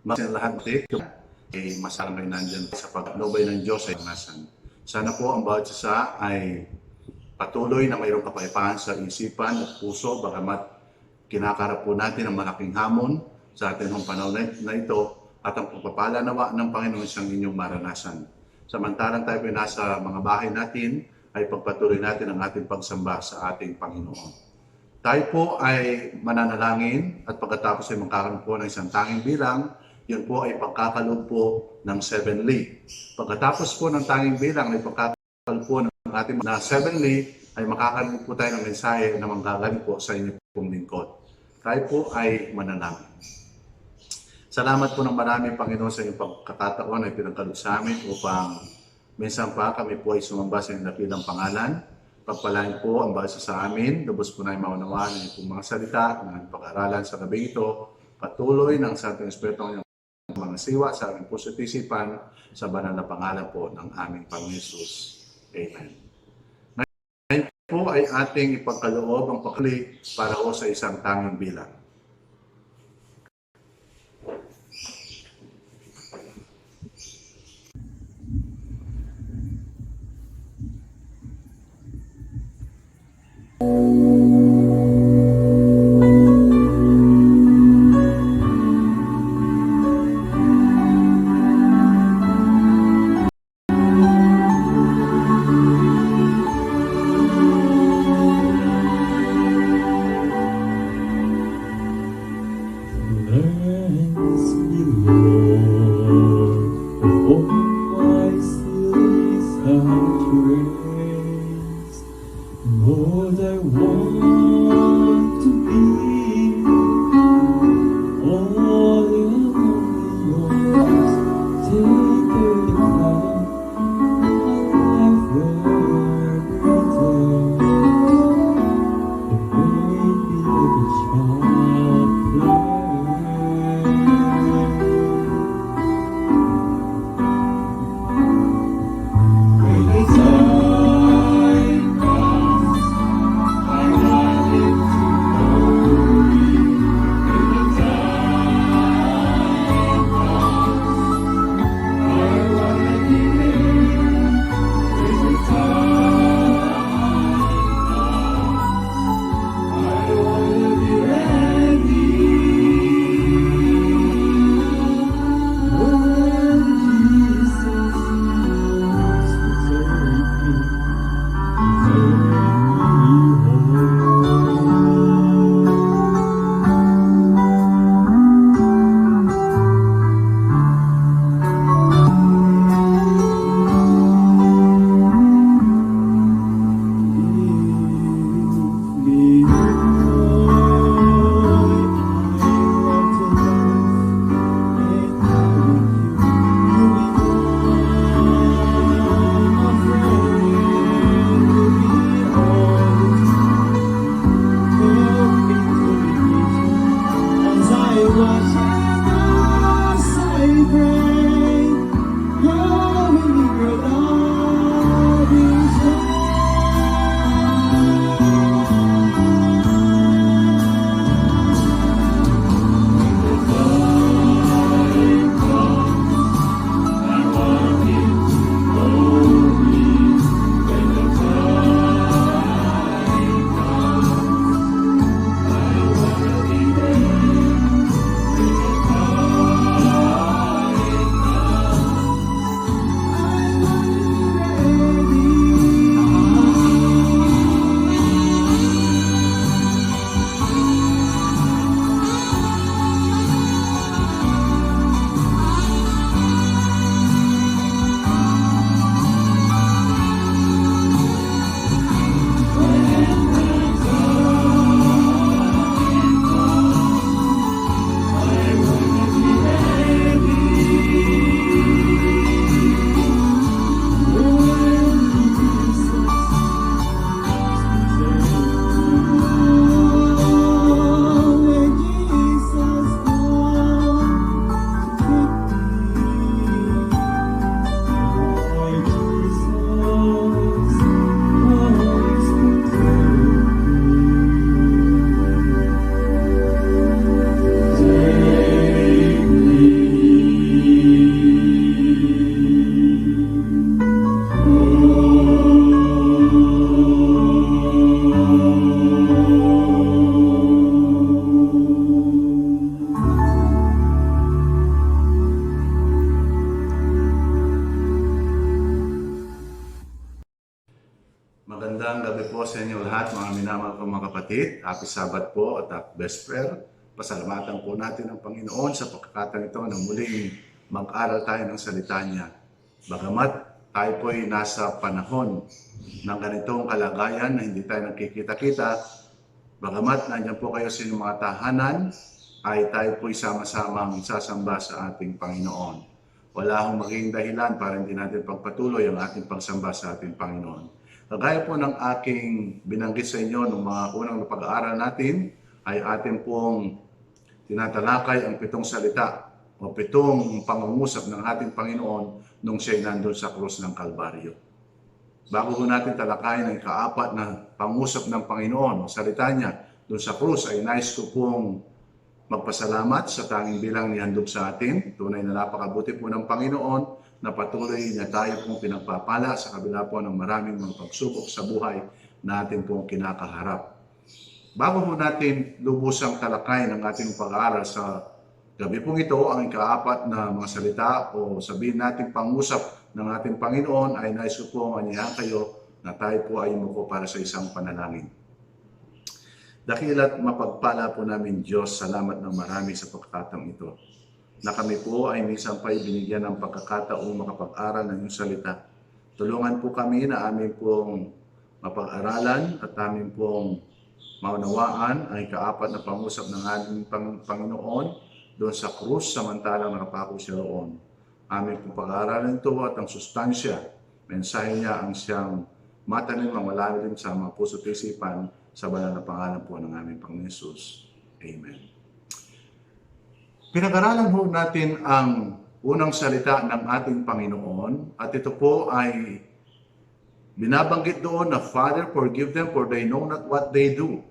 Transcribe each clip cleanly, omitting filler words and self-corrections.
Mas lahat ay masalamay nandyan sa pagloobay ng Diyos ay nasan. Sana po ang bawat isa ay patuloy na mayroong kapayapaan sa isipan at puso, bagamat kinakarap po natin ang malaking hamon sa ating panahon na ito at ang pagpapala nawa ng Panginoon siyang inyong maranasan. Samantalang tayo ay nasa mga bahay natin, ay pagpatuloy natin ang ating pagsamba sa ating Panginoon. Tayo po ay mananalangin at pagkatapos ay magkakaroon po ng isang tanging bilang, yun po ay pagkakaloob po ng 7 li. Pagkatapos po ng tanging bilang ay pagkakaloob po ng ating na 7 li, ay makakaroon po tayo ng mensahe na manggagaling po sa inyo pong lingkod. Tayo po ay mananalangin. Salamat po ng marami, Panginoon, sa inyong pagkakataon ay pinagkaloob sa amin upang minsan pa kami po ay sumamba sa inyong dakilang pangalan. Pagpalain po ang basa sa amin, lubos po na maunawaan ng inyong mga salita na pag-aaralan sa gabi ito, patuloy ng sa ating Espiritu ng mga siwa sa aming puso at isipan sa banal na pangalan po ng aming Panginoon Jesus. Amen. Ngayon po ay ating ipagkaloob ang pakli para po sa isang tanging bilang. Lord, I want to be all yours. Take the crown of every day, and make me like a child play. When the time comes, I Magandang gabi po sa inyo lahat, mga minamahal kong mga kapatid. Happy Sabbath po at best prayer. Pasalamatan po natin ang Panginoon sa pagkakataon ito na muling mag-aral tayo ng salita niya. Bagamat tayo po ay nasa panahon ng ganitong kalagayan na hindi tayo nagkikita-kita, bagamat nandiyan po kayo sa inyong mga tahanan, ay tayo po ay sama-samang sasamba sa ating Panginoon. Wala akong magiging dahilan para hindi natin pagpatuloy ang ating pagsamba sa ating Panginoon. Kagaya po ng aking binanggit sa inyo nung mga unang pag-aaral natin, ay atin pong tinatalakay ang 7 salita o 7 pangungusap ng ating Panginoon nung siya'y nandun sa krus ng Kalbaryo. Bago po natin talakayin ang ika-4 na pangusap ng Panginoon o salita niya dun sa krus, ay nais ko pong magpasalamat sa tanging bilang ni handog sa atin. Tunay na napakabuti po ng Panginoon na patuloy niya tayo pong pinagpapala sa kabila po ng maraming mga pagsubok sa buhay na atin pong kinakaharap. Bago po natin lubusang talakayin ang ating pag-aaral sa gabi pong ito, ang ika-4 na mga salita o sabihin natin pangusap ng ating Panginoon, ay nais ko pong anyayahan kayo na tayo po ay umupo para sa isang panalangin. Dakila't mapagpala po namin Diyos, salamat ng marami sa pagkakataong ito, na kami po ay minsan pa'y binigyan ng pagkakataong makapag-aral ng iyong salita. Tulungan po kami na amin pong mapag-aralan at amin pong maunawaan ang ika-4 na pangusap ng ating Panginoon doon sa krus samantalang nakapako siya roon. Amin pong pag-aaralan ito at ang sustansya, mensahe niya ang siyang matanim ang malalim sa mga puso at isipan sa banal na pangalan po ng aming Panginoon Hesus. Amen. Pinag-aralan po natin ang unang salita ng ating Panginoon at ito po ay binabanggit doon na, Father, forgive them for they know not what they do.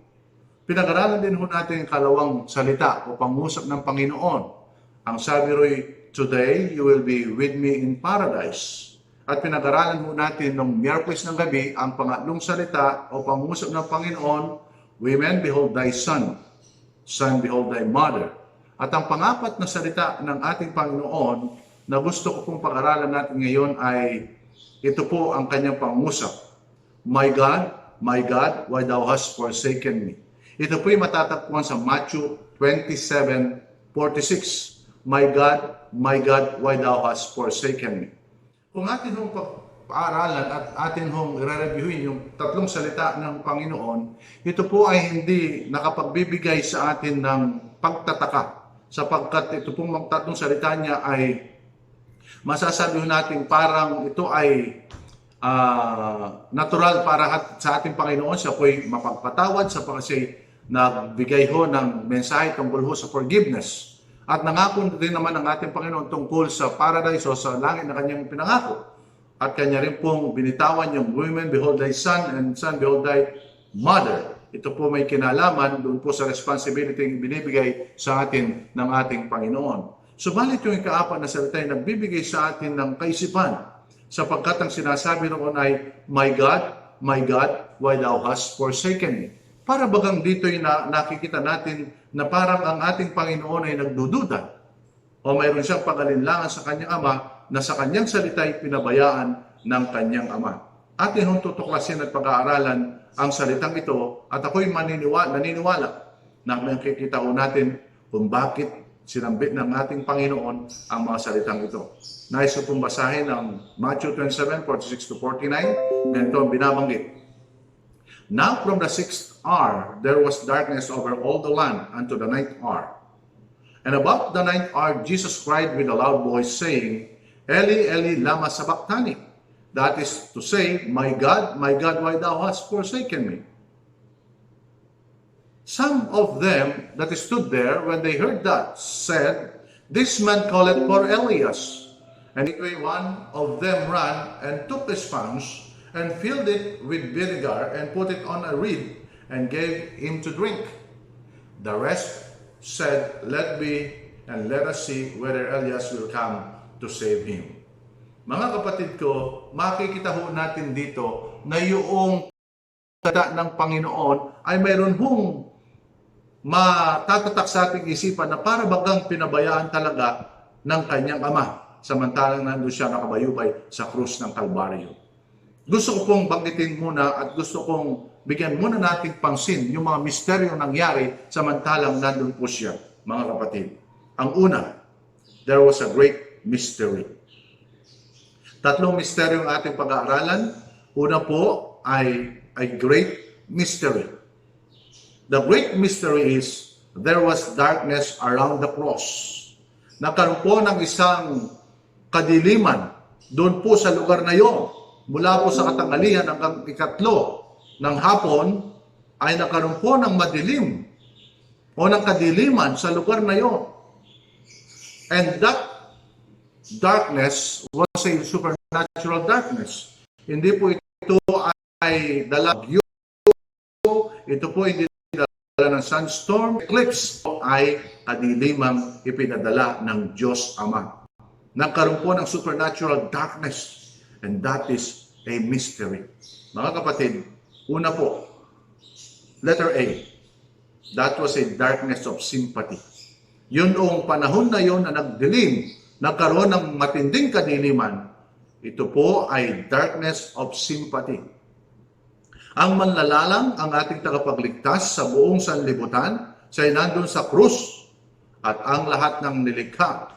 Pinag-aralan din po natin ang kalawang salita o pangusap ng Panginoon. Ang sabi ro'y, today you will be with me in paradise. At pinag-aralan po natin nung Miyerkules ng gabi ang pangatlong salita o pangusap ng Panginoon, women, behold thy son. Son, behold thy mother. At ang pang-4 na salita ng ating Panginoon na gusto ko pong pag-aralan natin ngayon ay ito po ang kanyang pangusap. My God, why thou hast forsaken me? Ito po'y matatagpuan sa Matthew 27:46. My God, why thou hast forsaken me? Kung atin hong paaralan at atin hong i-reviewin yung 3 salita ng Panginoon, ito po ay hindi nakapagbibigay sa atin ng pagtataka. Sapagkat ito pong 3 salita niya ay masasabi natin parang ito ay natural para sa ating Panginoon. Siya po'y mapagpatawad sa kasi nagbigay ho ng mensahe tungkol ho sa forgiveness. At nangako din naman ang ating Panginoon tungkol sa paradise o sa langit na kanyang pinangako. At kanya rin pong binitawan yung women, behold thy son, and son, behold thy mother. Ito po may kinalaman doon po sa responsibility yung binibigay sa atin ng ating Panginoon. Subalit yung ika-4 na salita ay nagbibigay sa atin ng kaisipan sapagkat ang sinasabi noon ay, My God, why thou hast forsaken me? Para bagang dito'y nakikita natin na parang ang ating Panginoon ay nagdududa o mayroon siyang pag-alinlangan sa kanyang ama na sa kanyang salita ay pinabayaan ng kanyang ama. Atin hong tutuklasin at pag-aaralan ang salitang ito at ako'y naniniwala na makikita natin kung bakit sinambit ng ating Panginoon ang mga salitang ito. Nais ko pong basahin ang Matthew 27:46-49. Ganito ang binabanggit. Now from the 6th hour there was darkness over all the land unto the 9th hour. And about the 9th hour Jesus cried with a loud voice, saying, Eli, Eli, lama sabachthani? That is to say, my God, why thou hast forsaken me? Some of them that stood there, when they heard that, said, This man calleth for Elias. And immediately one of them ran and took a sponge and filled it with vinegar and put it on a reed and gave him to drink. The rest said, Let be, and let us see whether Elias will come to save him. Mga kapatid ko, makikita ho natin dito na yung salita ng Panginoon ay mayroon hong matatatak sa ating isipan na para bagang pinabayaan talaga ng kanyang ama, samantalang nandun siya nakabayubay sa krus ng Kalbaryo. Gusto ko pong banggitin muna at gusto kong bigyan muna nating pansin yung mga misteryong nangyari samantalang nandun po siya, mga kapatid. Ang una, there was a great mystery. Tatlong misteryong ating pag-aaralan. Una po ay a great mystery. The great mystery is there was darkness around the cross. Nagkaroon po ng isang kadiliman doon po sa lugar na yon. Mula po sa katanghalian hanggang ikatlo ng hapon ay nagkaroon po ng madilim o ng kadiliman sa lugar na yon. And that darkness was a supernatural darkness. Hindi po ito ay dala ng bagyo, ito po hindi dala ng sunstorm, eclipse ay kadilimang ipinadala ng Diyos Ama. Nagkaroon po ng supernatural darkness, and that is a mystery. Mga kapatid, una po, letter A, that was a darkness of sympathy. Yun ang panahon na yun na nagdilim, nagkaroon ng matinding kadiliman, ito po ay darkness of sympathy. Ang manlalalang, ang ating tagapagligtas sa buong sanlibutan, siya ay nandun sa krus at ang lahat ng nilikha.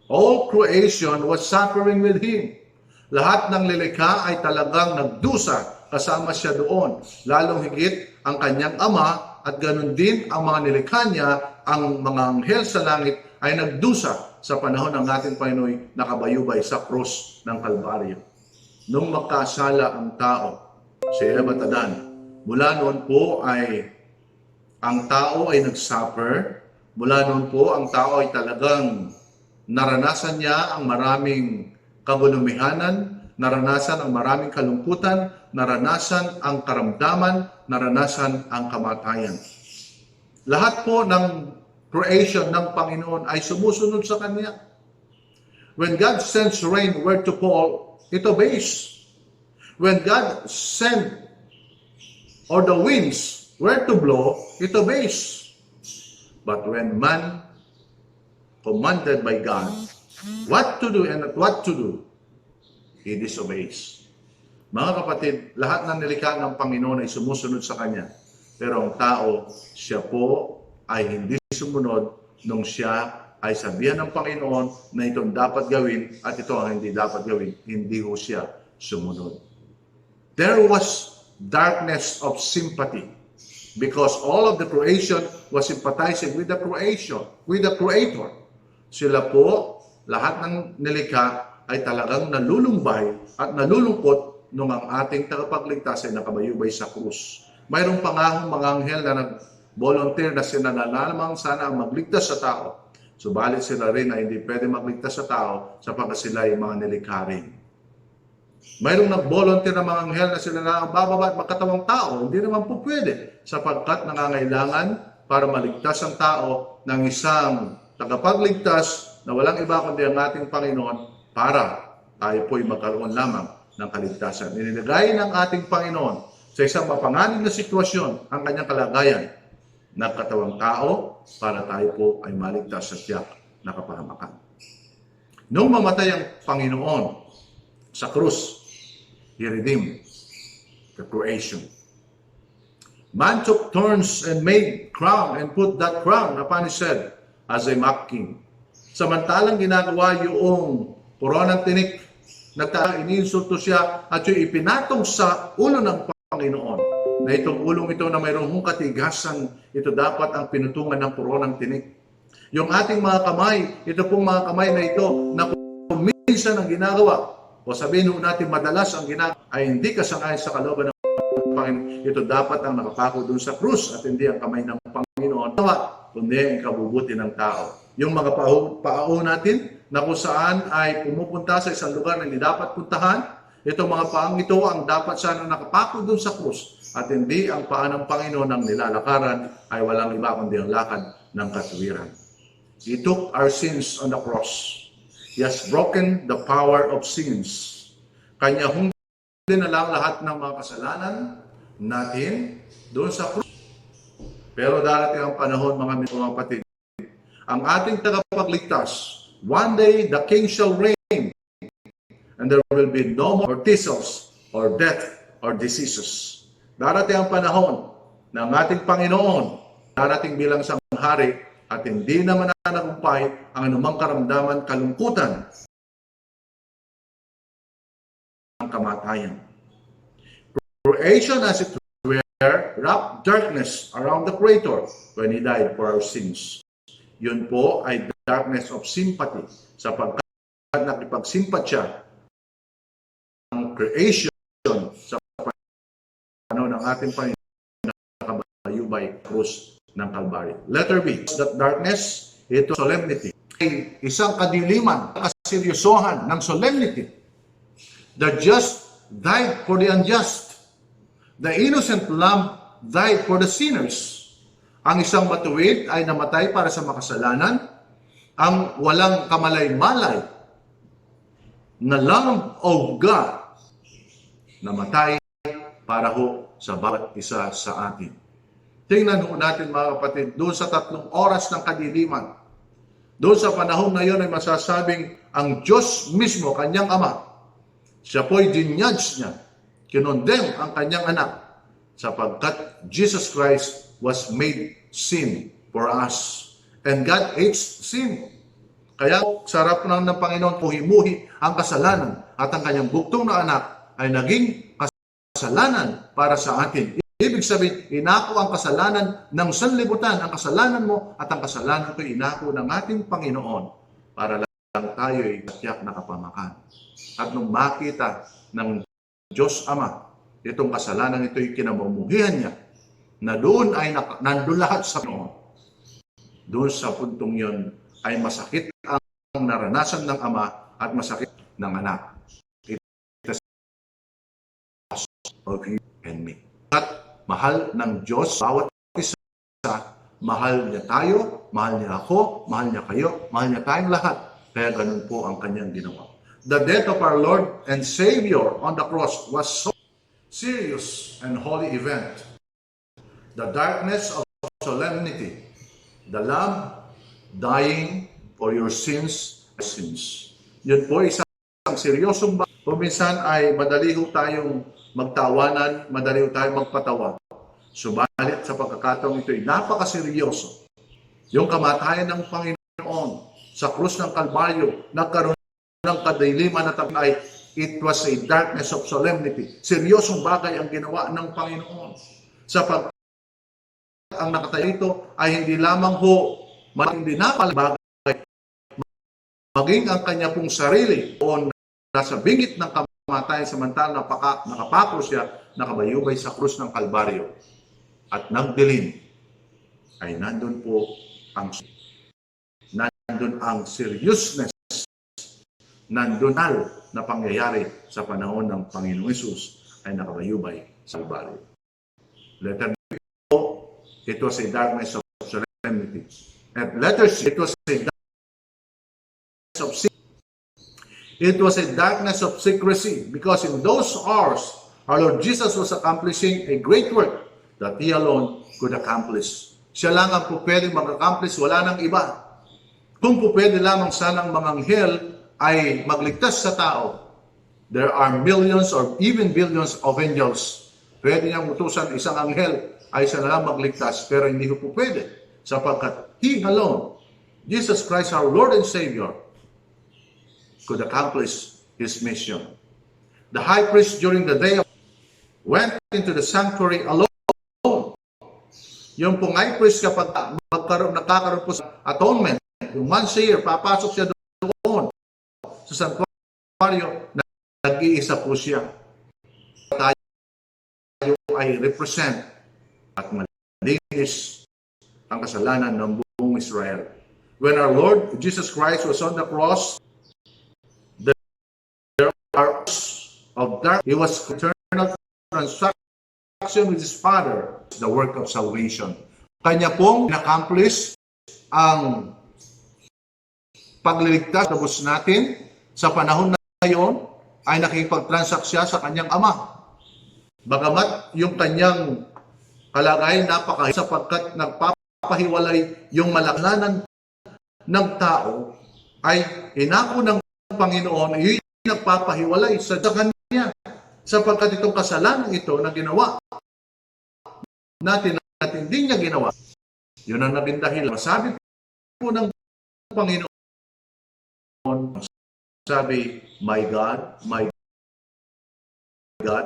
All creation was suffering with Him. Lahat ng nilikha ay talagang nagdusa kasama siya doon. Lalong higit ang kanyang ama at ganun din ang mga nilikha niya, ang mga anghel sa langit ay nagdusa sa panahon ng ating Panginoon nakabayubay sa krus ng Kalbaryo. Nung magkasala ang tao, si Eva at Adan, mula noon po ay ang tao ay nagsuffer. Mula noon po ang tao ay talagang naranasan niya ang maraming kagulumihanan, naranasan ang maraming kalungkutan, naranasan ang karamdaman, naranasan ang kamatayan. Lahat po ng creation ng Panginoon ay sumusunod sa Kanya. When God sends rain where to fall, it obeys. When God sent or the winds where to blow, it obeys. But when man commanded by God what to do and not what to do, he disobeys. Mga kapatid, lahat ng nilikha ng Panginoon ay sumusunod sa Kanya. Pero ang tao, siya po ay hindi sumunod nung siya ay sabihan ng Panginoon na itong dapat gawin at ito ang hindi dapat gawin. Hindi ho siya sumunod. There was darkness of sympathy because all of the creation was sympathizing with the creation, with the Creator. Sila po, lahat ng nilikha ay talagang nalulumbay at nalulungkot nung ang ating tagapagligtas ay nakabayubay sa krus. Mayroong pangahong mga anghel na nag-volunteer na sila na lamang sana ang magligtas sa tao. Subalit sila rin na hindi pwede magligtas sa tao sapagkat sila ay mga nilikha rin. Mayroong nag-volunteer na mga anghel na sila na bababa at magkatawang tao. Hindi naman po pwede sapagkat nangangailangan para maligtas ang tao ng isang tagapagligtas na walang iba kundi ang ating Panginoon para tayo po'y magkaroon lamang ng kaligtasan. Inilagay ng ating Panginoon sa isang mapanganib na sitwasyon ang kanyang kalagayan ng katawang tao para tayo po ay maligtas sa tiyak na kapahamakan. Nung mamatay ang Panginoon sa krus, He redeemed the creation. Man took thorns and made crown and put that crown upon his head as a mock king. Samantalang ginagawa yung koronang tinik, iniinsulto siya at yung ipinatong sa ulo ng Panginoon na itong ulong ito na mayroong katigasan, ito dapat ang pinutungan ng koronang tinik. Yung ating mga kamay, ito pong mga kamay na ito na minsan ang ginagawa o sabihin natin madalas ang ginagawa ay hindi kasangayon sa kalooban ng Panginoon. Ito dapat ang nakapako dun sa krus at hindi ang kamay ng Panginoon, kundi ang kabubuti ng tao. Yung mga pao natin na kung saan ay pumupunta sa isang lugar na hindi dapat puntahan, itong mga paang ito ang dapat sana nakapako dun sa krus at hindi ang paa ng Panginoon ang nilalakaran ay walang iba kundi ang lakad ng katuwiran. He took our sins on the cross. He has broken the power of sins. Kanya dinala lahat ng mga kasalanan natin doon sa krus. Pero darating ang panahon, mga kapatid, ang ating tagapagligtas, one day the King shall reign, and there will be no more thistles, or death, or diseases. Darating ang panahon na ang ating Panginoon, darating bilang isang hari, at hindi naman nanagumpay ang anumang karamdaman, kalungkutan, ang kamatayan. Creation as it were, wrapped darkness around the Creator when He died for our sins. Yun po ay darkness of sympathy, sapagkat nakipagsimpatya ang creation sa panahon ng ating Panginoon na nakabayubay krus ng Calvary. Letter B, that darkness, ito solemnity, ay isang kadiliman, kaseryosohan ng solemnity. The just died for the unjust. The innocent lamb died for the sinners. Ang isang matuwid ay namatay para sa makasalanan. Ang walang kamalay-malay na Lamb of God namatay para ho sa bawat isa sa atin. Tingnan ho natin, mga kapatid, doon sa 3 oras ng kadiliman. Doon sa panahon na yun ay masasabing ang Diyos mismo, kanyang Ama, siya po'y dinyadge niya, kinondem ang kanyang anak, sapagkat Jesus Christ was made sin for us. And God hates sin. Kaya sarap ng Panginoon puhimuhi ang kasalanan, at ang kanyang bugtong na anak ay naging kasalanan para sa atin. Ibig sabihin, inako ang kasalanan ng sanlibutan, ang kasalanan mo at ang kasalanan ko inako ng ating Panginoon para lang tayo ay tiyak na kapamakan. At nung makita ng Diyos Ama, itong kasalanan ito ay kinamumuhian niya, na doon ay nandun lahat sa Panginoon. Doon sa puntong yon ay masakit ang naranasan ng Ama at masakit ng anak. It is of you and me. At mahal ng Diyos, bawat isa, mahal niya tayo, mahal niya ako, mahal niya kayo, mahal niya tayong lahat. Kaya ganun po ang kanyang ginawa. The death of our Lord and Savior on the cross was so serious and holy event. The darkness of solemnity, the Lamb dying for your sins. Yun po isang seryosong bagay. Kuminsan ay madali ho tayong magtawanan, madali ho tayong magpatawa. Subalit sa pagkakataong ito ay napakaseryoso. Yung kamatayan ng Panginoon sa krus ng Kalbaryo, nagkaroon ng kadiliman at ay it was a darkness of solemnity. Seryosong bagay ang ginawa ng Panginoon. Sapagkat ang nakatayo ito ay hindi lamang ho hindi napalabagay, maging ang kanya pong sarili o nasa bingit ng kamatayan samantala nakapako siya, nakabayubay sa krus ng Kalbaryo. At nagdilim ay nandun po nandun ang seriousness, nandun na pangyayari sa panahon ng Panginoong Hesus ay nakabayubay sa Kalbaryo. Letter B, it was a darkness of solemnity. At letter C, it was a darkness of secrecy. It was a darkness of secrecy because in those hours, our Lord Jesus was accomplishing a great work that He alone could accomplish. Siya lang ang pwede mag-accomplish, wala nang iba. Kung pwede lamang sanang mga anghel ay magligtas sa tao, there are millions or even billions of angels. Pwede niyang utusan isang anghel ay siya lang magligtas, pero hindi ko po pwede. Sapagkat He alone, Jesus Christ our Lord and Savior, could accomplish His mission. The high priest during the day went into the sanctuary alone. Yung pong high priest kapag nakakaroon po sa atonement, yung once a year, papasok siya doon sa sanctuaryo, nag-iisa po siya. Tayo ay represent at malinis ang kasalanan ng buong Israel. When our Lord Jesus Christ was on the cross, there are of dark. He was eternal transaction with His Father, the work of salvation. Kanya pong in-accomplish ang pagliligtas tapos natin sa panahon na yon ay nakikipag-transact siya sa kanyang Ama. Bagamat yung kanyang kalagayan napakahirap sapagkat nagpapahiwalay yung malaknanan ng tao, ay inako ng Panginoon, yung nagpapahiwalay sa kanya. Sapagkat itong kasalanan ito na ginawa natin at hindi niya ginawa, yun ang naging dahilan. Sabi po ng Panginoon, sabi, my God,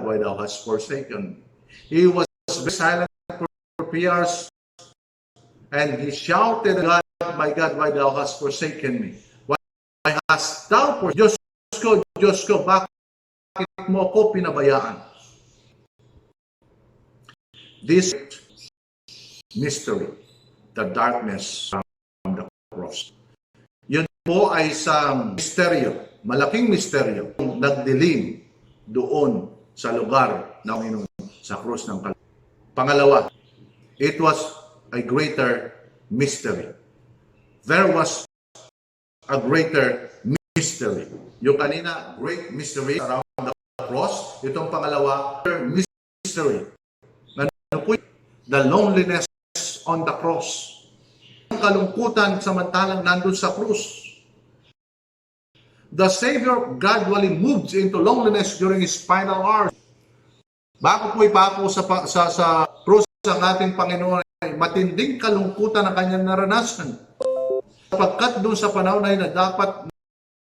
why thou hast forsaken me? He was silent for 3 years, and he shouted, my God, why thou hast forsaken me? Why hast thou forsaken me? Diyos ko, bakit mo ako pinabayaan? This mystery, the darkness around the cross. Yun po ay isang misteryo, malaking misteryo, nagdilim doon sa lugar ng Panginoon sa krus ng Kalbaryo. Pangalawa, it was a greater mystery. There was a greater mystery. Yung kanina, great mystery around the cross. Itong pangalawa, mystery. Ano po? The loneliness on the cross. Ang kalungkutan samantalang nandun sa krus. The Savior gradually moves into loneliness during His final hours. Bago po ipako sa krus ang ating Panginoon, ay matinding kalungkutan ang kanyang naranasan. Sapagkat doon sa panahon na dapat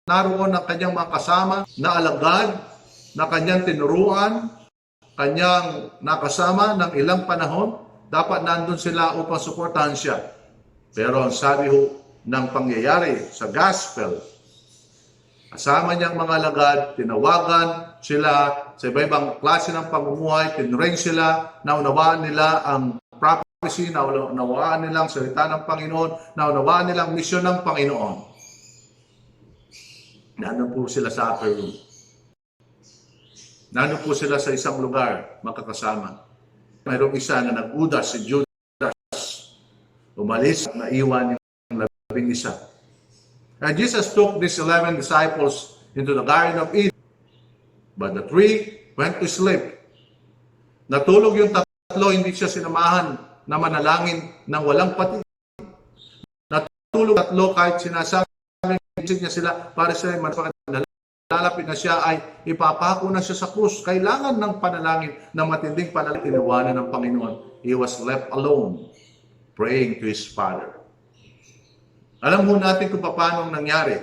naroon ang kanyang mga kasama na alagad, na kanyang tinuruan, kanyang nakasama ng ilang panahon, dapat nandun sila upang suportahan siya. Pero ang sabi ho ng pangyayari sa gospel, kasama niyang mga alagad, tinawagan sila sa iba-ibang klase ng pamumuhay, tinreng sila, naunawaan nila ang prophecy, naunawaan nilang salita ng Panginoon, naunawaan nilang misyon ng Panginoon. Nandun po sila sa upper room. Nandun po sila sa isang lugar, makakasama. Mayroong isa na nag-udas, si Judas, umalis at naiwan yung 11. And Jesus took these 11 disciples into the Garden of Eden. But the 3 went to sleep. Natulog yung 3, hindi siya sinamahan na manalangin ng walang pati. Natulog 3 kahit sinasabi niya sila para sa lalapit na siya ay ipapako na siya sa krus. Kailangan ng panalangin, ng matinding panalangin. Tinawanan ng Panginoon. He was left alone, praying to His Father. Alam mo natin kung paano nangyari.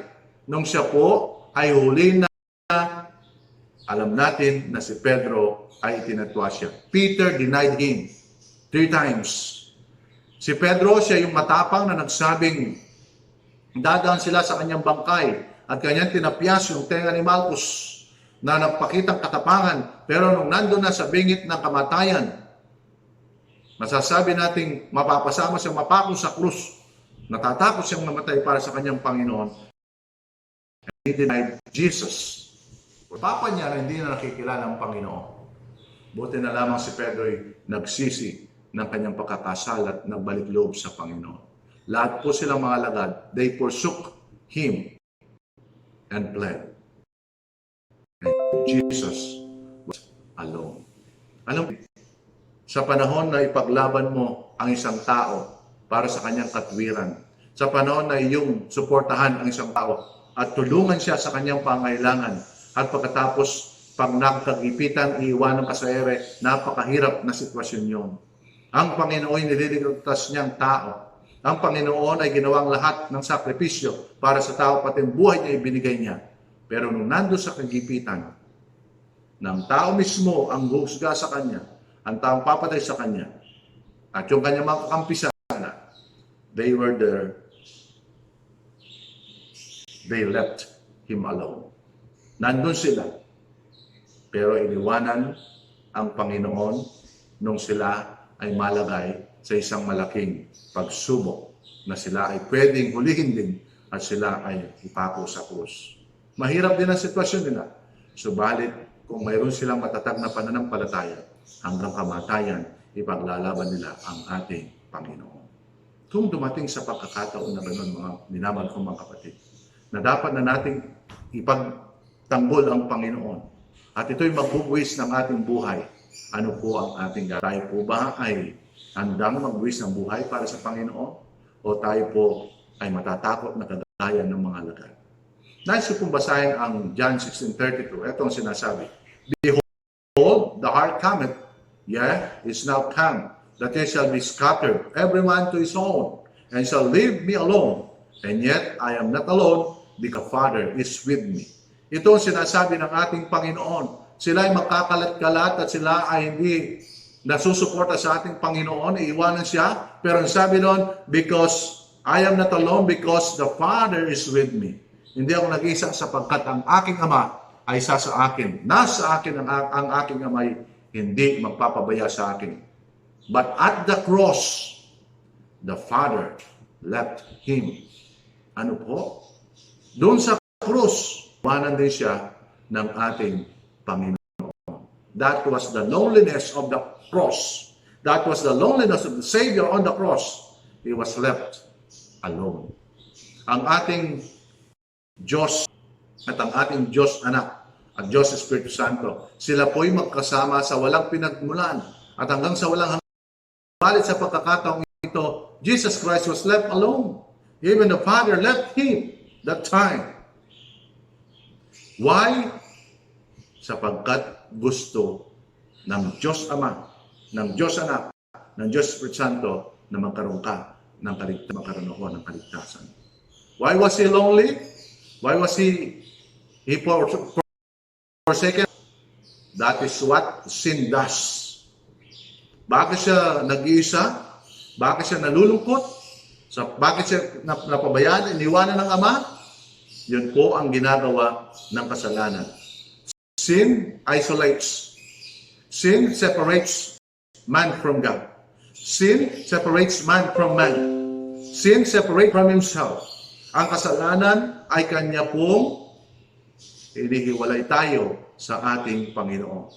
Nung siya po ay huli na, alam natin na si Pedro ay itinatwa siya. Peter denied Him 3 times. Si Pedro, siya yung matapang na nagsabing dadaan sila sa kanyang bangkay at kanyang tinapyas yung tenga ni Malchus na nagpakitang katapangan. Pero nung nandun na sa bingit ng kamatayan, masasabi nating mapapasama siyang mapako sa krus. Natatakot siyang mamatay para sa kanyang Panginoon. And he denied Jesus. Papa niya na hindi na nakikilala ang Panginoon. Buti na lamang si Pedro ay nagsisi ng kanyang pagkakasal at nagbalik loob sa Panginoon. Lahat po silang mga alagad, they forsook Him and fled. And Jesus was alone. Alam mo, sa panahon na ipaglaban mo ang isang tao para sa kanyang katwiran, sa panahon na iyong suportahan ang isang tao at tulungan siya sa kanyang pangailangan, at pagkatapos pag nagkagipitan, iiwanan ka sa ere, napakahirap na sitwasyon yun. Ang Panginoon ay nililigtas niyang tao. Ang Panginoon ay ginawang lahat ng sakripisyo para sa tao, pati ang buhay niya ibinigay niya. Pero nung nando sa kagipitan, ng tao mismo ang husga sa kanya, ang taong papatay sa kanya, at yung kanyang mga kakampisan, they were there. They left Him alone. Nandun sila. Pero iniwanan ang Panginoon nung sila ay malagay sa isang malaking pagsubok na sila ay pwedeng hulihin din at sila ay ipako sa krus. Mahirap din ang sitwasyon nila. Subalit, kung mayroon silang matatag na pananampalataya, hanggang kamatayan, ipaglalaban nila ang ating Panginoon. Kung dumating sa pagkakataon na gano'n, mga minamahal kong mga kapatid, na dapat na nating ipagtanggol ang Panginoon at ito'y magbubuwis ng ating buhay, Ano po ang ating gagawin? Tayo po ba ay handang magbuwis ng buhay para sa Panginoon? O tayo po ay matatakot na kagaya ng mga alagad? Nais ko pong basahin ang John 16:32. Ito ang sinasabi. Behold, the heart cometh, is now come, that they shall be scattered, every man to his own, and shall leave me alone. And yet I am not alone, because the Father is with me. Ito ang sinasabi ng ating Panginoon. Sila ay magkakalat-kalat at sila ay hindi nasusuporta sa ating Panginoon, iiwanan siya. Pero ang sabi doon, because I am not alone, because the Father is with me. Hindi ako nag-isa sapagkat ang aking Ama ay isa sa akin. Nasa akin ang aking Ama ay hindi magpapabaya sa akin. But at the cross, the Father left Him. Ano po? Doon sa krus, iwanan din siya ng ating Panginoon. That was the loneliness of the cross. That was the loneliness of the Savior on the cross. He was left alone. Ang ating Diyos at ang ating Diyos Anak at Diyos Espiritu Santo, sila po'y magkasama sa walang pinagmulan at hanggang sa walang hanggan. Balit sa pagkakataong ito, Jesus Christ was left alone. Even the Father left Him that time. Why? Sapagkat gusto ng Diyos Ama, ng Diyos Anak, ng Diyos Espiritu Santo na magkaroon ka ng kaligtasan, magkaroon ako ng kaligtasan. Why was He lonely? Why was He forsaken? That is what sin does. Bakit siya nag-iisa? Bakit siya nalulungkot? Bakit siya napabayaan, iniwanan ng Ama? Yun po ang ginagawa ng kasalanan. Sin isolates. Sin separates man from God. Sin separates man from man. Sin separates from himself. Ang kasalanan ay kanya pong inihiwalay tayo sa ating Panginoon.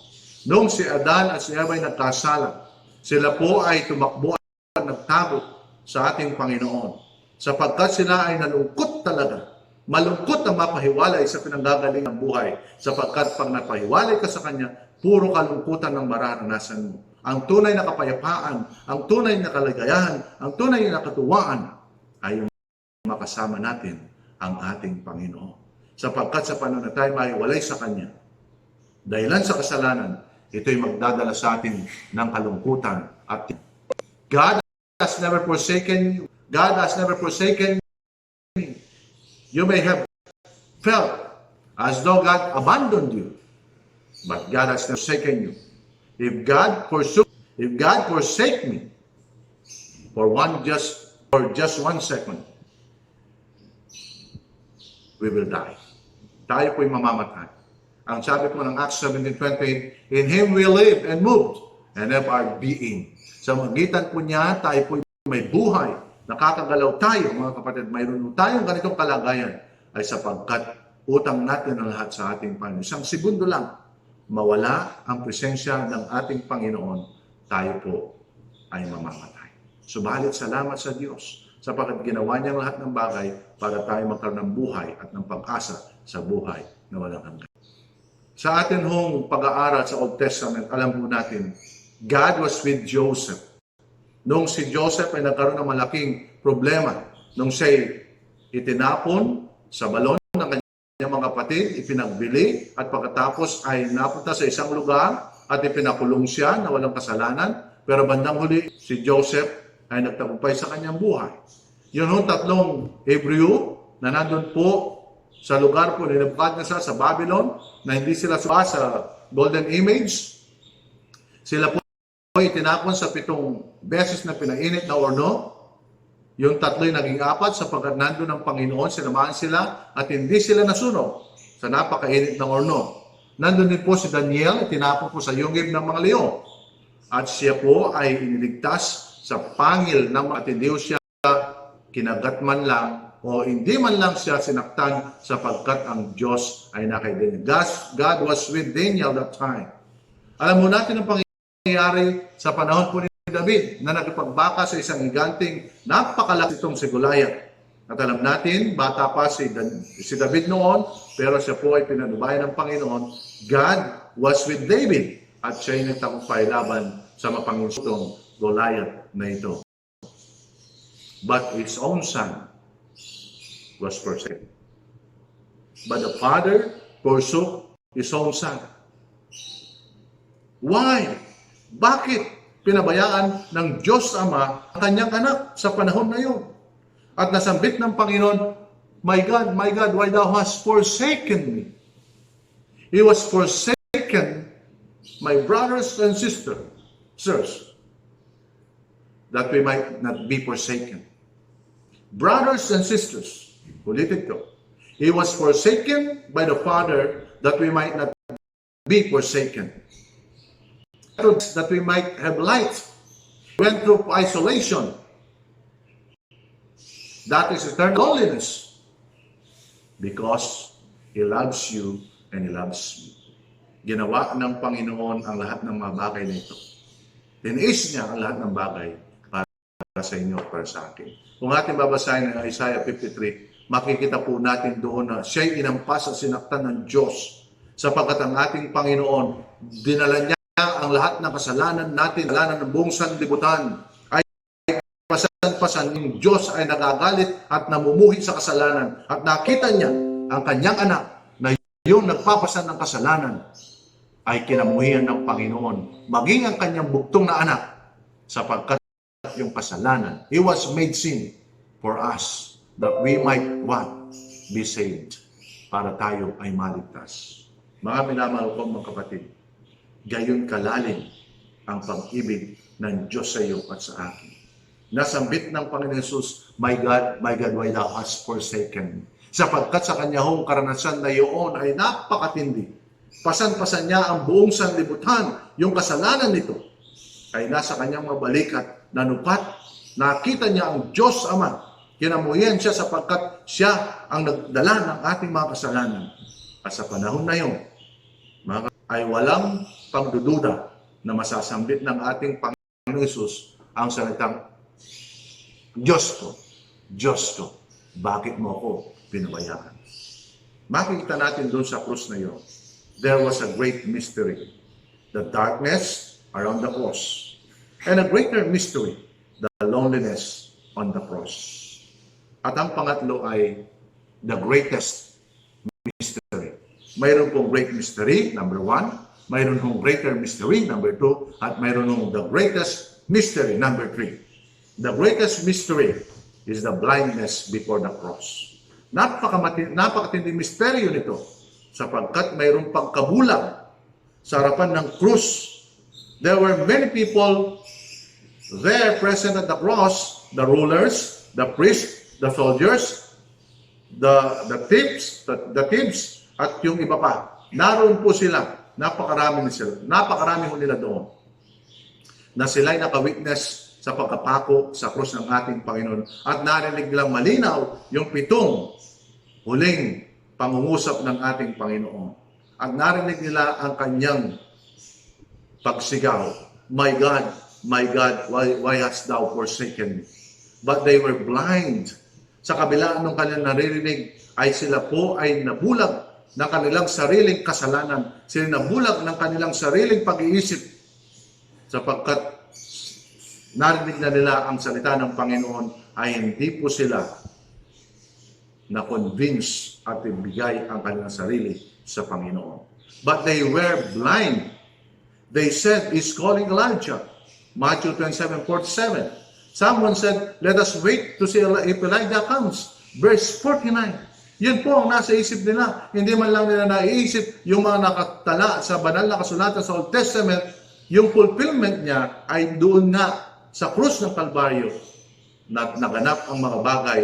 Noong si Adan at si Eva ay nagkasala, sila po ay tumakbo at nagtago sa ating Panginoon. Sapagkat sila ay nalungkot talaga. Malungkot ang mapahiwalay sa pinanggagaling ng buhay. Sapagkat pag napahiwalay ka sa Kanya, puro kalungkutan ng mararanasan mo. Ang tunay na kapayapaan, ang tunay na kaligayahan, ang tunay na katuwaan ay yung makasama natin ang ating Panginoon. Sapagkat sa panahon na tayo mahiwalay sa Kanya, dahilan sa kasalanan, ito'y magdadala sa atin ng kalungkutan. At God has never forsaken you. God has never forsaken me. You may have felt as though God abandoned you, but God has never forsaken you. If God forsake me for just 1 second, we will die. Tayo po'y mamamatay. Ang sabi po ng Acts 17:28, in Him we live and move and have our being. Sa magitan po niya, tayo po'y may buhay. Nakakagalaw tayo, mga kapatid. Mayroon tayong ganitong kalagayan ay sapagkat utang natin ang lahat sa ating Panginoon. Isang segundo lang, mawala ang presensya ng ating Panginoon, tayo po ay mamamatay. Subalit salamat sa Diyos sapagkat ginawa niya ang lahat ng bagay para tayo magkaroon ng buhay at ng pag-asa sa buhay na walang hanggan. Sa atin hong pag-aaral sa Old Testament, alam po natin, God was with Joseph. Nung si Joseph ay nagkaroon ng malaking problema, nung siya'y itinapon sa balon ng kanyang mga kapatid, ipinagbili, at pagkatapos ay napunta sa isang lugar at ipinakulong siya na walang kasalanan, pero bandang huli, si Joseph ay nagtagumpay sa kanyang buhay. Yun hong tatlong Hebrew na nandun po sa lugar po ni Nebuchadnezzar sa Babylon, na hindi sila sa golden image, sila po itinapon sa 7 beses na pinainit na orno. Yung tatlo'y naging 4 sapagkat nandun ang Panginoon, sinamahan sila at hindi sila nasunog sa napakainit ng orno. Nandun din po si Daniel, itinapon po sa yungib ng mga leon. At siya po ay iniligtas sa pangil ng at hindi siya kinagat man lang o hindi man lang siya sinaktan sapagkat ang Diyos ay nakaidinig. God was with Daniel that time. Alam mo natin ang nangyari sa panahon po ni David na nagpagbaka sa isang higanting napakalaki itong si Goliath. At alam natin, bata pa si David noon, pero siya po ay pinanubayan ng Panginoon. God was with David. at siya'y nagtagumpay laban sa mapanginsutong Goliath na ito. But his own son was forsaken. But the father forsook his own son. Why? Bakit pinabayaan ng Diyos Ama ang kanyang anak sa panahon na yun? At nasambit ng Panginoon, my God, why thou hast forsaken me? He was forsaken, my brothers and sisters, that we might not be forsaken. Brothers and sisters, ulitin ko, He was forsaken by the Father that we might not be forsaken. That we might have light. Went through isolation. That is eternal loneliness. Because He loves you and He loves me. Ginawa ng Panginoon ang lahat ng mga bagay na ito. Tiniis niya ang lahat ng bagay para sa inyo, para sa akin. Kung ating babasahin ng Isaiah 53, makikita po natin doon na siya'y inampas at sinaktan ng Diyos sapagkat ang ating Panginoon, dinala niya ang lahat ng kasalanan natin, kasalanan ng buong sanlibutan, ay pasan-pasan yung Diyos ay nagagalit at namumuhi sa kasalanan at nakita niya ang kanyang anak na yung nagpapasan ng kasalanan ay kinamuhian ng Panginoon, maging ang kanyang buktong na anak sapagkat yung kasalanan, He was made sin for us that we might what? Be saved. Para tayo ay maligtas. Mga minamahal ko mga kapatid, gayon kalalim ang pag-ibig ng Diyos sa iyo at sa akin. Nasambit ng Panginoon Jesus, my God, why thou hast forsaken me? Sapagkat sa kanya hong karanasan na iyon ay napakatindi. Pasan-pasan niya ang buong sanlibutan, yung kasalanan nito ay nasa kanyang mabalikat, nanupat, nakita niya ang Diyos Ama, kinamuhian siya sapagkat siya ang nagdala ng ating mga kasalanan. At sa panahon na yun, ay walang pagdududa na masasambit ng ating Panginoon Jesus ang salitang, Diyos ko, bakit mo ako pinabayaan? Makikita natin doon sa krus na yun, there was a great mystery. The darkness around the cross. And a greater mystery, the loneliness on the cross. At ang pangatlo ay the greatest mystery. Mayroon pong great mystery, number 1. Mayroon pong greater mystery, number 2. At mayroon pong the greatest mystery, number 3. The greatest mystery is the blindness before the cross. Napakatinding misteryo nito sapagkat mayroong pagkabulag sa harapan ng krus. There were many people there present at the cross, the rulers, the priests, the soldiers, the thieves, at yung iba pa. Naroon po sila. Napakarami ho nila doon. Na sila'y naka-witness sa pagkapako sa krus ng ating Panginoon. At narinig lang malinaw yung 7 huling pangungusap ng ating Panginoon. At narinig nila ang kanyang pagsigaw, my God, why hast thou forsaken me? But they were blind. Sa kabila ng kanilang naririnig, ay sila po ay nabulag ng kanilang sariling kasalanan. Sila nabulag ng kanilang sariling pag-iisip sapagkat narinig na nila ang salita ng Panginoon ay hindi po sila na-convince at ibigay ang kanilang sarili sa Panginoon. But they were blind. They said, He's calling Elijah. Matthew 27:47. Someone said, let us wait to see if Elijah comes. Verse 49. Yun po ang nasa isip nila. Hindi man lang nila naiisip yung mga nakatala sa banal na kasulatan sa Old Testament, yung fulfillment niya ay doon nga sa krus ng Kalbaryo na naganap ang mga bagay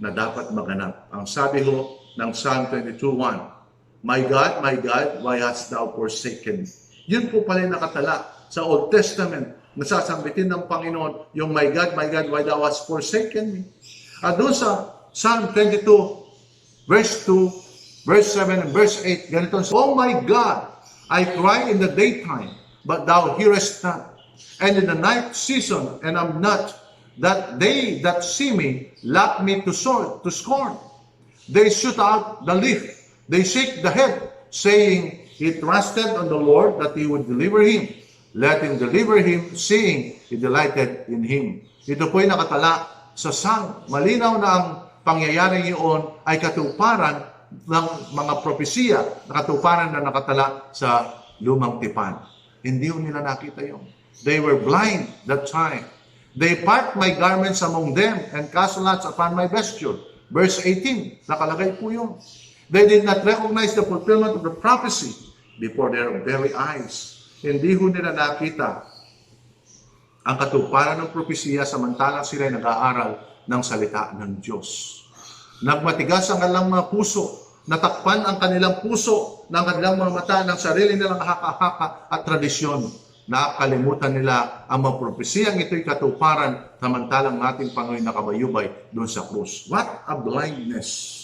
na dapat maganap. Ang sabi ho ng Psalm 22:1, My God, why hast thou forsaken me? Yun po pala yung nakatala sa Old Testament. Nasasambitin ng Panginoon yung my God, why thou hast forsaken me? At doon sa Psalm 22, verse 2, verse 7, and verse 8, ganito, Oh my God, I cry in the daytime, but thou hearest not. And in the night season, and am not, that they that see me laugh me to scorn. They shoot out the leaf, they shake the head, saying, He trusted on the Lord that He would deliver him. Let Him deliver him, seeing He delighted in him. Ito po'y nakatala sa sang. Malinaw na ang pangyayaring iyon ay katuparan ng mga propesiya, katuparan na nakatala sa lumang tipan. Hindi ho nila nakita yun. They were blind that time. They part my garments among them and cast lots upon my vesture. Verse 18, nakalagay po yun. They did not recognize the fulfillment of the prophecy before their very eyes. Hindi ho nila nakita ang katuparan ng propesiya samantalang sila nag-aaral ng salita ng Diyos. Nagmatigas ang kanilang mga puso, natakpan ang kanilang puso ng kanilang mga mata ng sarili nilang haka-haka at tradisyon. Nakalimutan nila ang mga propesiyang ito'y katuparan samantalang ating Panginoon nakabayubay doon sa krus. What a blindness!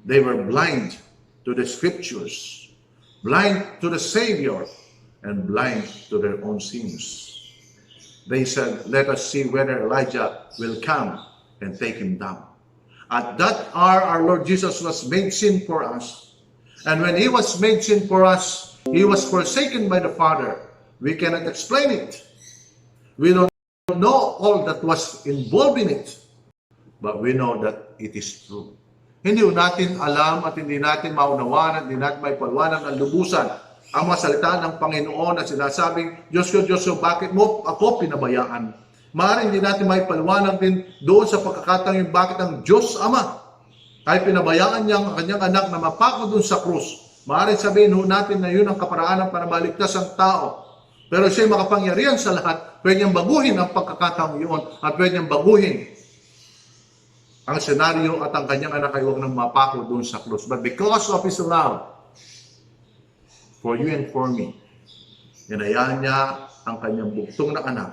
They were blind to the scriptures, blind to the Savior, and blind to their own sins. They said, let us see whether Elijah will come and take him down. At that hour, our Lord Jesus was made sin for us. And when He was made sin for us, He was forsaken by the Father. We cannot explain it. We don't know all that was involved in it. But we know that it is true. Hindi natin alam at hindi natin maunawan at hindi natin may paliwanag ng lubusan ang mga salita ng Panginoon na sinasabing, Diyos ko, bakit mo ako pinabayaan? Maaaring hindi natin may paliwanag din doon sa pagkakataon yung bakit ang Diyos Ama ay pinabayaan niya ang kanyang anak na mapako doon sa krus. Maaaring sabihin natin na yun ang kaparaanan para maligtas ang tao. Pero siya'y makapangyarihan sa lahat, pwede niyang baguhin ang pagkakataong iyon at pwede niyang baguhin ang senaryo at ang kanyang anak ay huwag nang mapako doon sa krus. But because of His love for you and for me, inayaan niya ang kanyang bugtong na anak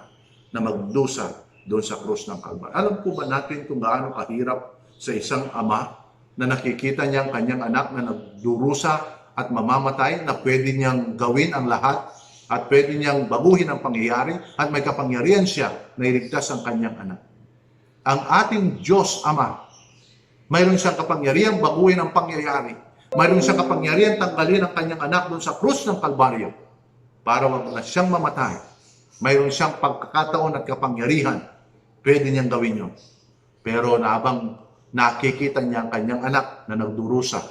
na magdusa doon sa krus ng Kalbaryo. Alam po ba natin kung gaano kahirap sa isang ama na nakikita niya ang kanyang anak na nagdurusa at mamamatay, na pwede niyang gawin ang lahat at pwede niyang baguhin ang pangyayari at may kapangyarihan siya na iligtas ang kanyang anak. Ang ating Diyos Ama, mayroon siyang kapangyarihan baguhin ang pangyayari. Mayroon siyang kapangyarihan tanggalin ang kanyang anak doon sa krus ng Kalbaryo para wag na siyang mamatay. Mayroon siyang pagkakataon at kapangyarihan. Pwede niyang gawin yun. Pero habang nakikita niya ang kanyang anak na nagdurusa,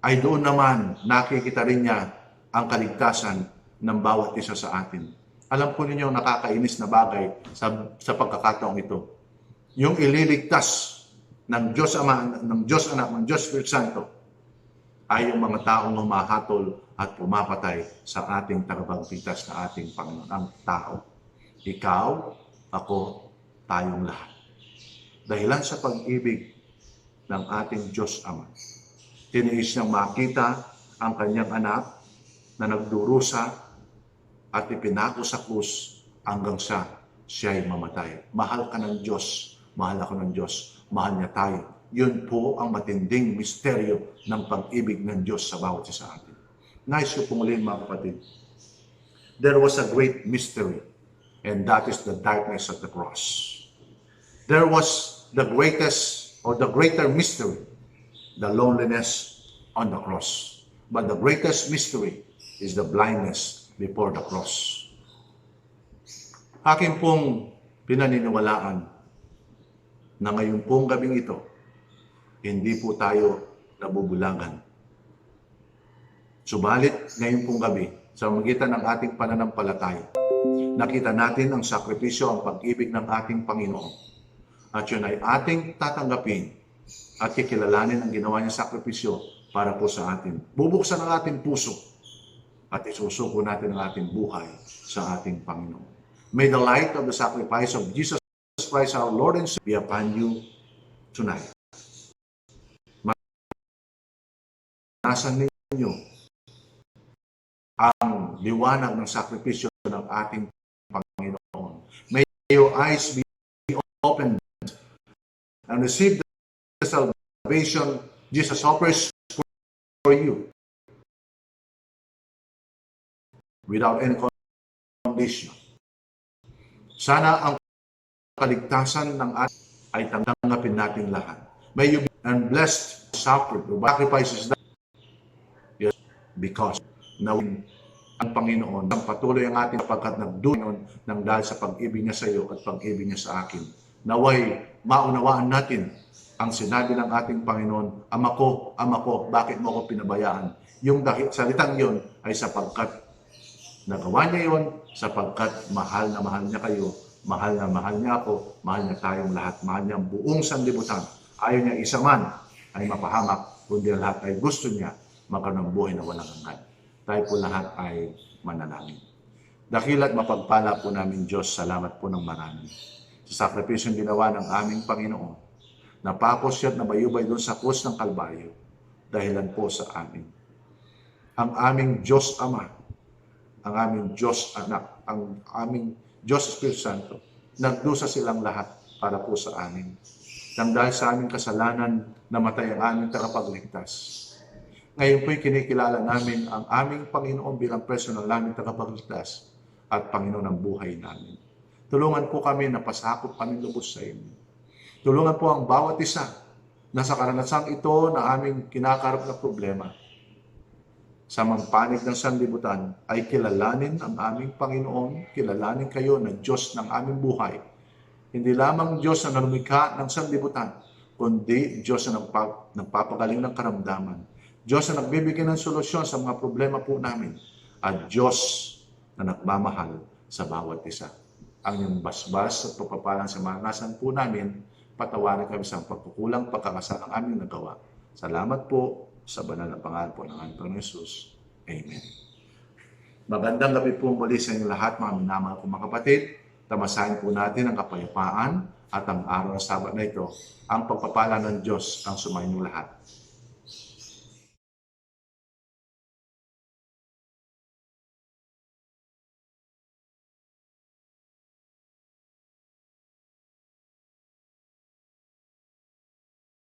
ay doon naman nakikita rin niya ang kaligtasan ng bawat isa sa atin. Alam po ninyo nakakainis na bagay sa pagkakataong ito. Yung ililigtas ng Diyos Ama, ng Diyos Anak, ng Diyos Espiritu Santo ay yung mga taong humahatol at pumapatay sa ating tagapagligtas na ating Panginoon, ang tao. Ikaw, ako, tayong lahat. Dahilan sa pag-ibig ng ating Diyos Ama, tiniis niyang makita ang kanyang anak na nagdurusa at ipinako sa krus hanggang siya'y mamatay. Mahal ka ng Diyos, mahal ako ng Diyos, mahal niya tayo. Yun po ang matinding misteryo ng pag-ibig ng Diyos sa bawat isa sa atin. Nais ko pong ulit mga kapatid, there was a great mystery, and that is the darkness of the cross. There was the greatest or the greater mystery, the loneliness on the cross. But the greatest mystery is the blindness before the cross. Akin pong pinaniniwalaan na ngayon pong gabing ito, hindi po tayo nabubulagan. Subalit ngayon pong gabi, sa magitan ng ating pananampalataya, nakita natin ang sakripisyo, ang pag-ibig ng ating Panginoon. At yun ay ating tatanggapin at kikilalanin ang ginawa niyang sakripisyo para po sa atin. Bubuksan ang ating puso at isusuko natin ang ating buhay sa ating Panginoon. May the light of the sacrifice of Jesus Christ our Lord and Savior be upon you tonight. Naranasan ninyo ang liwanag ng sakripisyo ng ating Panginoon. May your eyes be opened and receive the salvation Jesus offers for you without any condition. Sana ang kaligtasan ng ating ay tanggapin natin lahat. May you be and blessed suffered the sacrifices that because nawin ang Panginoon, ang patuloy ang ating pagkat nagdunon ng dahil sa pag-ibig niya sa iyo at pag-ibig niya sa akin. Naway maunawaan natin ang sinabi ng ating Panginoon, Ama ko, bakit mo ako pinabayaan? Yung salitang yon ay sapagkat nagawa niya yon, sapagkat mahal na mahal niya kayo, mahal na mahal niya ako, mahal niya tayong lahat, mahal niya ang buong sanlibutan. Ayaw niya isa man ay mapahamak, kundi lahat ay gusto niya magkaroon ng buhay na walang hanggan. Tayo po lahat ay manalangin. Dakila at mapagpala po namin Diyos, salamat po ng marami sa sakripisyong ginawa ng aming Panginoon. Napapos siya at nabayubay doon sa krus ng Kalbaryo, dahilan po sa amin. Ang aming Diyos Ama, ang aming Diyos Anak, ang aming Diyos Espiritu Santo, nagdusa silang lahat para po sa amin. Nang dahil sa aming kasalanan, namatay ang aming tagapagligtas. Ngayon po'y kinikilala namin ang aming Panginoon bilang personal naming tagapagligtas at Panginoon ng buhay namin. Tulungan po kami na pasakop kami lubos sa inyo. Tulungan po ang bawat isa na sa karanasang ito na aming kinakarap na problema. Sa panig ng sanlibutan ay kilalanin ang aming Panginoon, kilalanin kayo na Diyos ng aming buhay. Hindi lamang Diyos na lumikha ng sanlibutan, kundi Diyos na nagpapagaling ng karamdaman. Diyos na nagbibigay ng solusyon sa mga problema po namin. At Diyos na nagmamahal sa bawat isa. Ang iyong basbas at pagpapalang sa maranasan po namin, patawarin kami sa pagkukulang pagkakasala ng aming nagawa. Salamat po sa banal na pangalan po ng aming Panginoon Jesus. Amen. Magandang gabi po muli sa inyong lahat, mga minamahal kong mga kapatid. Tamasahin po natin ang kapayapaan at ang araw ng Sabat na ito, ang pagpapala ng Diyos ang sumainyo lahat.